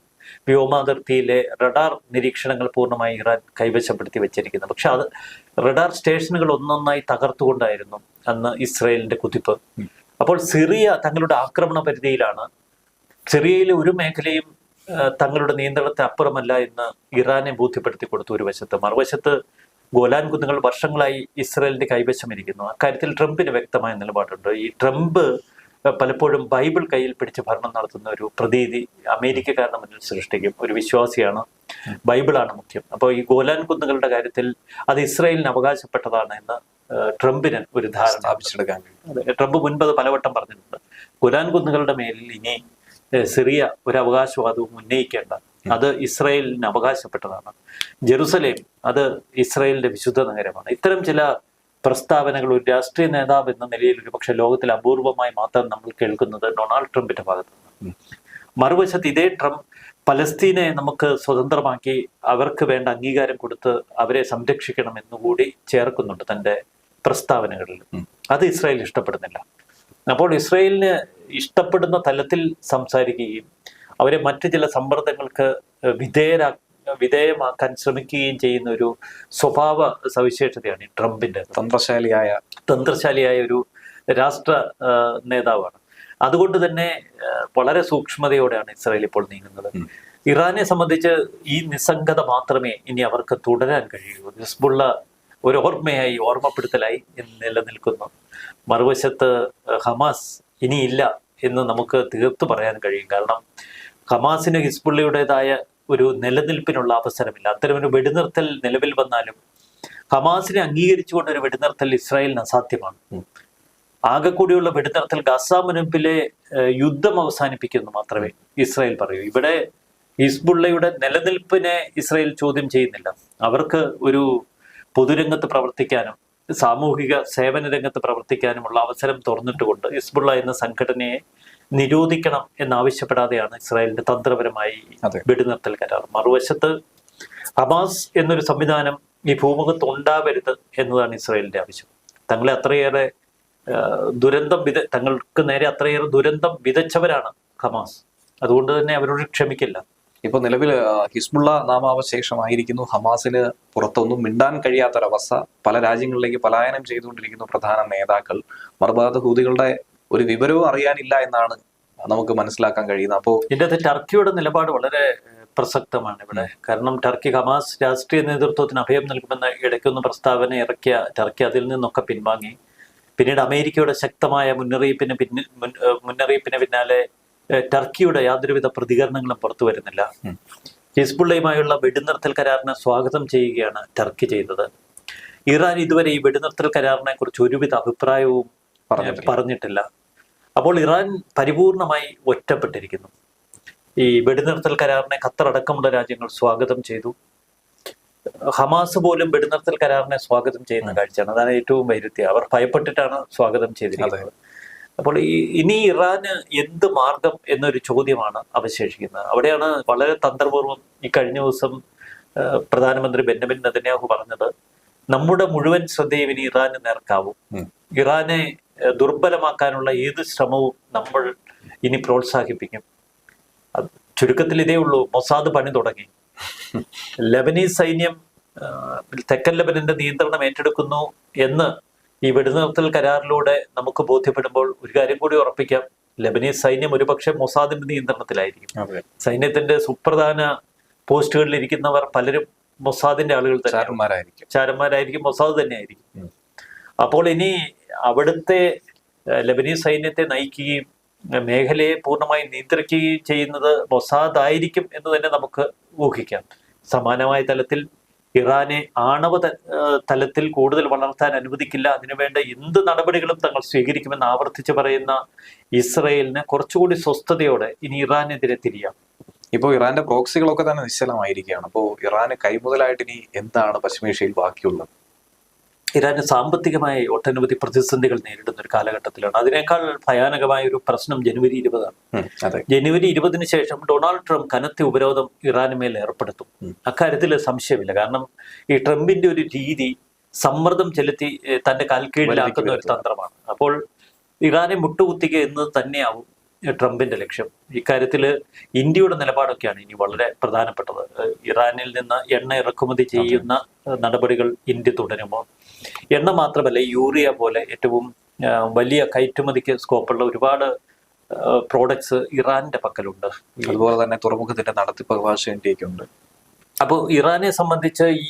വ്യോമാതിർത്തിയിലെ റഡാർ നിരീക്ഷണങ്ങൾ പൂർണ്ണമായി ഇറാൻ കൈവശപ്പെടുത്തി വെച്ചിരിക്കുന്നത്. പക്ഷെ അത് റഡാർ സ്റ്റേഷനുകൾ ഒന്നൊന്നായി തകർത്തുകൊണ്ടായിരുന്നു അന്ന് ഇസ്രയേലിന്റെ കുതിപ്പ്. അപ്പോൾ സിറിയ തങ്ങളുടെ ആക്രമണ പരിധിയിലാണ്. സിറിയയിലെ ഒരു മേഖലയും തങ്ങളുടെ നിയന്ത്രണത്തിന് അപ്പുറമല്ല എന്ന് ഇറാനെ ബോധ്യപ്പെടുത്തി കൊടുത്തു ഒരു വശത്ത്. മറുവശത്ത് ഗോലാൻ കുന്നുകൾ വർഷങ്ങളായി ഇസ്രയേലിന്റെ കൈവശം ഇരിക്കുന്നു. അക്കാര്യത്തിൽ ട്രംപിന് വ്യക്തമായ നിലപാടുണ്ട്. ഈ ട്രംപ് പലപ്പോഴും ബൈബിൾ കയ്യിൽ പിടിച്ച് ഭരണം നടത്തുന്ന ഒരു പ്രതീതി അമേരിക്കക്കാരുടെ മുന്നിൽ സൃഷ്ടിക്കും. ഒരു വിശ്വാസിയാണ്, ബൈബിളാണ് മുഖ്യം. അപ്പോൾ ഈ ഗോലാൻ കുന്നുകളുടെ കാര്യത്തിൽ അത് ഇസ്രായേലിന് അവകാശപ്പെട്ടതാണ് എന്ന് ട്രംപിന് ഒരു ധാരണ സ്ഥാപിച്ചെടുക്കാൻ കഴിയും. ട്രംപ് മുൻപ് അത് പലവട്ടം പറഞ്ഞിട്ടുണ്ട്. ഗോലാൻ കുന്നുകളുടെ മേലിൽ ഇനി സിറിയ ഒരു അവകാശവാദവും ഉന്നയിക്കേണ്ട, അത് ഇസ്രായേലിന് അവകാശപ്പെട്ടതാണ്. ജെറുസലേം അത് ഇസ്രായേലിന്റെ വിശുദ്ധ നഗരമാണ്. ഇത്തരം ചില പ്രസ്താവനകൾ ഒരു രാഷ്ട്രീയ നേതാവ് എന്ന നിലയിൽ ഒരു പക്ഷെ ലോകത്തിൽ അപൂർവമായി മാത്രം നമ്മൾ കേൾക്കുന്നത് ഡൊണാൾഡ് ട്രംപിന്റെ ഭാഗത്തു നിന്ന്. മറുവശത്ത് ഇതേ ട്രംപ് പലസ്തീനെ നമുക്ക് സ്വതന്ത്രമാക്കി അവർക്ക് വേണ്ട അംഗീകാരം കൊടുത്ത് അവരെ സംരക്ഷിക്കണം എന്നുകൂടി ചേർക്കുന്നുണ്ട് തന്റെ പ്രസ്താവനകളിൽ. അത് ഇസ്രായേൽ ഇഷ്ടപ്പെടുന്നില്ല. അപ്പോൾ ഇസ്രായേലിന് ഇഷ്ടപ്പെടുന്ന തലത്തിൽ സംസാരിക്കുകയും അവരെ മറ്റു ചില സമ്മർദ്ദങ്ങൾക്ക് വിധേയമാക്കാൻ ശ്രമിക്കുകയും ചെയ്യുന്ന ഒരു സ്വഭാവ സവിശേഷതയാണ് ഈ ട്രംപിന്റെ. തന്ത്രശാലിയായ ഒരു രാഷ്ട്ര നേതാവാണ്. അതുകൊണ്ട് തന്നെ വളരെ സൂക്ഷ്മതയോടെയാണ് ഇസ്രായേൽ ഇപ്പോൾ നീങ്ങുന്നത്. ഇറാനെ സംബന്ധിച്ച് ഈ നിസ്സംഗത മാത്രമേ ഇനി അവർക്ക് തുടരാൻ കഴിയൂ. ഹിസ്ബുള്ള ഒരു ഓർമ്മയായി, ഓർമ്മപ്പെടുത്തലായി നിലനിൽക്കുന്നു. മറുവശത്ത് ഹമാസ് ഇനിയില്ല എന്ന് നമുക്ക് തീർത്തു പറയാൻ കഴിയും. കാരണം ഹമാസിന് ഹിസ്ബുള്ളയുടേതായ ഒരു നിലനിൽപ്പിനുള്ള അവസരമില്ല. അത്തരമൊരു വെടിനിർത്തൽ നിലവിൽ വന്നാലും ഹമാസിനെ അംഗീകരിച്ചുകൊണ്ട് ഒരു വെടിനിർത്തൽ ഇസ്രായേലിന് അസാധ്യമാണ്. ആകെ കൂടിയുള്ള വെടിനിർത്തൽ ഗാസ മുനമ്പിലെ യുദ്ധം അവസാനിപ്പിക്കുന്നു മാത്രമേ ഇസ്രായേൽ പറയൂ. ഇവിടെ ഹിസ്ബുള്ളയുടെ നിലനിൽപ്പിനെ ഇസ്രായേൽ ചോദ്യം ചെയ്യുന്നില്ല. അവർക്ക് ഒരു പൊതുരംഗത്ത് പ്രവർത്തിക്കാനും സാമൂഹിക സേവന രംഗത്ത് പ്രവർത്തിക്കാനുമുള്ള അവസരം തുറന്നിട്ടുകൊണ്ട് ഹിസ്ബുള്ള എന്ന സംഘടനയെ നിരോധിക്കണം എന്നാവശ്യപ്പെടാതെയാണ് ഇസ്രായേലിന്റെ തന്ത്രപരമായി വെടിനിർത്തൽ കരാർ. മറുവശത്ത് ഹമാസ് എന്നൊരു സംവിധാനം ഈ ഭൂമുഖത്ത് ഉണ്ടാവരുത് എന്നതാണ് ഇസ്രായേലിന്റെ ആവശ്യം. തങ്ങളെ അത്രയേറെ തങ്ങൾക്ക് നേരെ അത്രയേറെ ദുരന്തം വിതച്ചവരാണ് ഹമാസ്. അതുകൊണ്ട് തന്നെ അവരോട് ക്ഷമിക്കില്ല. ഇപ്പൊ നിലവിൽ ഹിസ്ബുള്ള നാമാവശേഷമായിരിക്കുന്നു. ഹമാസിന് പുറത്തൊന്നും മിണ്ടാൻ കഴിയാത്തൊരവസ്ഥ. പല രാജ്യങ്ങളിലേക്ക് പലായനം ചെയ്തുകൊണ്ടിരിക്കുന്നു പ്രധാന നേതാക്കൾ. മറുഭാഗത്ത് ഹൂതികളുടെ ഒരു വിവരവും അറിയാനില്ല എന്നാണ് നമുക്ക് മനസ്സിലാക്കാൻ കഴിയുന്നത്. അപ്പോൾ ഇതിൻ്റെ അകത്ത് ടർക്കിയുടെ നിലപാട് വളരെ പ്രസക്തമാണ് ഇവിടെ. കാരണം ടർക്കി ഹമാസ് രാഷ്ട്രീയ നേതൃത്വത്തിന് അഭയം നൽകുമെന്ന ഇടയ്ക്കൊന്ന് പ്രസ്താവന ഇറക്കിയ ടർക്കി അതിൽ നിന്നൊക്കെ പിൻവാങ്ങി. പിന്നീട് അമേരിക്കയുടെ ശക്തമായ മുന്നറിയിപ്പിന് പിന്നാലെ ടർക്കിയുടെ യാതൊരുവിധ പ്രതികരണങ്ങളും പുറത്തു വരുന്നില്ല. ഹിസ്ബുള്ളയുമായുള്ള വെടിനിർത്തൽ കരാറിനെ സ്വാഗതം ചെയ്യുകയാണ് ടർക്കി ചെയ്തത്. ഇറാൻ ഇതുവരെ ഈ വെടിനിർത്തൽ കരാറിനെ കുറിച്ച് ഒരുവിധ അഭിപ്രായവും പറഞ്ഞിട്ടില്ല. അപ്പോൾ ഇറാൻ പരിപൂർണമായി ഒറ്റപ്പെട്ടിരിക്കുന്നു. ഈ വെടിനിർത്തൽ കരാറിനെ ഖത്തർ അടക്കമുള്ള രാജ്യങ്ങൾ സ്വാഗതം ചെയ്തു. ഹമാസ് പോലും വെടിനിർത്തൽ കരാറിനെ സ്വാഗതം ചെയ്യുന്ന കാഴ്ചയാണ്. അതാണ് ഏറ്റവും വൈരുദ്ധ്യം. അവർ ഭയപ്പെട്ടിട്ടാണ് സ്വാഗതം ചെയ്തിരിക്കുന്നത്. അപ്പോൾ ഇനി ഇറാന് എന്ത് മാർഗം എന്നൊരു ചോദ്യമാണ് അവശേഷിക്കുന്നത്. അവിടെയാണ് വളരെ തന്ത്രപൂർവ്വം ഈ കഴിഞ്ഞ ദിവസം പ്രധാനമന്ത്രി ബെന്യാമിൻ നെതന്യാഹു പറഞ്ഞത്, നമ്മുടെ മുഴുവൻ ശ്രദ്ധയും ഇനി ഇറാന് നേർക്കാവും. ഇറാനെ ദുർബലമാക്കാനുള്ള ഏത് ശ്രമവും നമ്മൾ ഇനി പ്രോത്സാഹിപ്പിക്കും. ചുരുക്കത്തിൽ ഇതേ ഉള്ളൂ, മൊസാദ് പണി തുടങ്ങി. ലെബനീസ് സൈന്യം തെക്കൻ ലെബനന്റെ നിയന്ത്രണം ഏറ്റെടുക്കുന്നു എന്ന് ഈ വെടിനിർത്തൽ കരാറിലൂടെ നമുക്ക് ബോധ്യപ്പെടുമ്പോൾ ഒരു കാര്യം കൂടി ഉറപ്പിക്കാം, ലെബനീസ് സൈന്യം ഒരുപക്ഷെ മൊസാദിന്റെ നിയന്ത്രണത്തിലായിരിക്കും. സൈന്യത്തിന്റെ സുപ്രധാന പോസ്റ്റുകളിൽ ഇരിക്കുന്നവർ പലരും മൊസാദിന്റെ ആളുകൾ തന്നെ, ചാരന്മാരായിരിക്കും, മൊസാദ് തന്നെ ആയിരിക്കും. അപ്പോൾ ഇനി അവിടുത്തെ ലെബനീസ് സൈന്യത്തെ നയിക്കുകയും മേഖലയെ പൂർണ്ണമായി നിയന്ത്രിക്കുകയും ചെയ്യുന്നത് മൊസാദ് ആയിരിക്കും എന്ന് തന്നെ നമുക്ക് ഊഹിക്കാം. സമാനമായ തലത്തിൽ ഇറാനെ ആണവ തലത്തിൽ കൂടുതൽ വളർത്താൻ അനുവദിക്കില്ല, അതിനുവേണ്ട എന്ത് നടപടികളും തങ്ങൾ സ്വീകരിക്കുമെന്ന് ആവർത്തിച്ച് പറയുന്ന ഇസ്രയേലിന് കുറച്ചുകൂടി സ്വസ്ഥതയോടെ ഇനി ഇറാനെതിരെ തിരിയാം. ഇപ്പോൾ ഇറാന്റെ പ്രോക്സികളൊക്കെ തന്നെ നിശ്ചലമായിരിക്കുകയാണ്. അപ്പോൾ ഇറാന് കൈമുതലായിട്ട് ഇനി എന്താണ് പശ്ചിമേഷ്യയിൽ ബാക്കിയുള്ളത്? ഇറാന് സാമ്പത്തികമായി ഒട്ടനവധി പ്രതിസന്ധികൾ നേരിടുന്ന ഒരു കാലഘട്ടത്തിലാണ്. അതിനേക്കാൾ ഭയാനകമായ ഒരു പ്രശ്നം ജനുവരി 20 ജനുവരി 20 ശേഷം ഡൊണാൾഡ് ട്രംപ് കനത്ത ഉപരോധം ഇറാന് മേൽ ഏർപ്പെടുത്തും. അക്കാര്യത്തിൽ സംശയമില്ല. കാരണം ഈ ട്രംപിന്റെ ഒരു രീതി സമ്മർദ്ദം ചെലുത്തി തന്റെ കാൽക്കീഴിലാക്കുന്ന ഒരു തന്ത്രമാണ്. അപ്പോൾ ഇറാനെ മുട്ടുകുത്തിക്കുക എന്ന് തന്നെയാവും ട്രംപിന്റെ ലക്ഷ്യം. ഇക്കാര്യത്തിൽ ഇന്ത്യയുടെ നിലപാടൊക്കെയാണ് ഇനി വളരെ പ്രധാനപ്പെട്ടത്. ഇറാനിൽ നിന്ന് എണ്ണ ഇറക്കുമതി ചെയ്യുന്ന നടപടികൾ ഇന്ത്യ തുടരുമോ? എണ്ണ മാത്രമല്ല, യൂറിയ പോലെ ഏറ്റവും വലിയ കയറ്റുമതിക്ക് സ്കോപ്പുള്ള ഒരുപാട് പ്രോഡക്ട്സ് ഇറാന്റെ പക്കലുണ്ട്. അതുപോലെ തന്നെ തുറമുഖത്തിന്റെ നടത്തിപ്പ് അവകാശം ഇന്ത്യക്കുണ്ട്. അപ്പോൾ ഇറാനെ സംബന്ധിച്ച് ഈ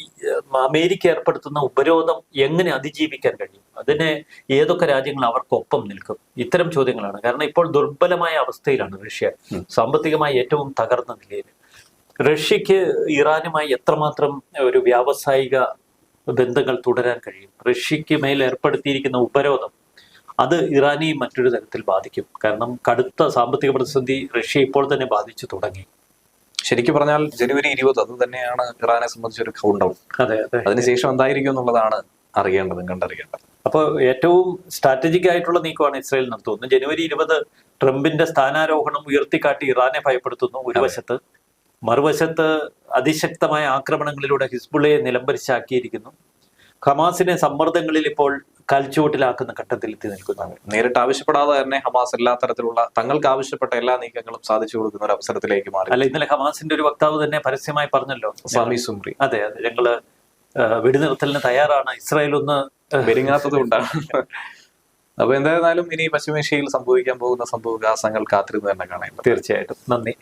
അമേരിക്ക ഏർപ്പെടുത്തുന്ന ഉപരോധം എങ്ങനെ അതിജീവിക്കാൻ കഴിയും? അതിന് ഏതൊക്കെ രാജ്യങ്ങൾ അവർക്കൊപ്പം നിൽക്കും? ഇത്തരം ചോദ്യങ്ങളാണ്. കാരണം ഇപ്പോൾ ദുർബലമായ അവസ്ഥയിലാണ് റഷ്യ, സാമ്പത്തികമായി ഏറ്റവും തകർന്ന നിലയിൽ. റഷ്യക്ക് ഇറാനുമായി എത്രമാത്രം ഒരു വ്യാവസായിക ബന്ധങ്ങൾ തുടരാൻ കഴിയും? റഷ്യക്ക് മേൽ ഏർപ്പെടുത്തിയിരിക്കുന്ന ഉപരോധം അത് ഇറാനെയും മറ്റൊരു തരത്തിൽ ബാധിക്കും. കാരണം കടുത്ത സാമ്പത്തിക പ്രതിസന്ധി റഷ്യ ഇപ്പോൾ തന്നെ ബാധിച്ചു തുടങ്ങി. ശരിക്കും പറഞ്ഞാൽ ജനുവരി 20 അത് തന്നെയാണ് ഇറാനെ സംബന്ധിച്ചൊരു കൗണ്ട് ഡൗൺ. അതെ. അതിനുശേഷം എന്തായിരിക്കും എന്നുള്ളതാണ് കണ്ടറിയേണ്ടത്. അപ്പോൾ ഏറ്റവും സ്ട്രാറ്റജിക് ആയിട്ടുള്ള നീക്കമാണ് ഇസ്രായേൽ നടത്തുന്നത്. ജനുവരി 20 ട്രംപിന്റെ സ്ഥാനാരോഹണം ഉയർത്തിക്കാട്ടി ഇറാനെ ഭയപ്പെടുത്തുന്നു ഒരു വശത്ത്. മറുവശത്ത് അതിശക്തമായ ആക്രമണങ്ങളിലൂടെ ഹിസ്ബുള്ളയെ നിലംപരിശാക്കിയിരിക്കുന്നു. ഹമാസിനെ സമ്മർദ്ദങ്ങളിൽ ഇപ്പോൾ കാൽച്ചുവട്ടിലാക്കുന്ന ഘട്ടത്തിൽ എത്തി നിൽക്കുന്നതാണ്. നേരിട്ട് ആവശ്യപ്പെടാതെ തന്നെ ഹമാസ് എല്ലാ തരത്തിലുള്ള തങ്ങൾക്ക് ആവശ്യപ്പെട്ട എല്ലാ നീക്കങ്ങളും സാധിച്ചു കൊടുക്കുന്ന ഒരു അവസരത്തിലേക്ക് മാറി. അല്ല, ഇന്നലെ ഹമാസിന്റെ ഒരു വക്താവ് തന്നെ പരസ്യമായി പറഞ്ഞല്ലോ, സമി സുംറി. അതെ, ഞങ്ങള് വെടിനിർത്തലിന് തയ്യാറാണ്, ഇസ്രായേൽ ഒന്ന് വെടിങ്ങാത്തത് കൊണ്ടാണ്. അപ്പൊ എന്തായിരുന്നാലും ഇനി പശ്ചിമേഷ്യയിൽ സംഭവിക്കാൻ പോകുന്ന സംഭവവികാസങ്ങൾ കാത്തിരുന്ന് തന്നെ കാണാം. തീർച്ചയായിട്ടും. നന്ദി.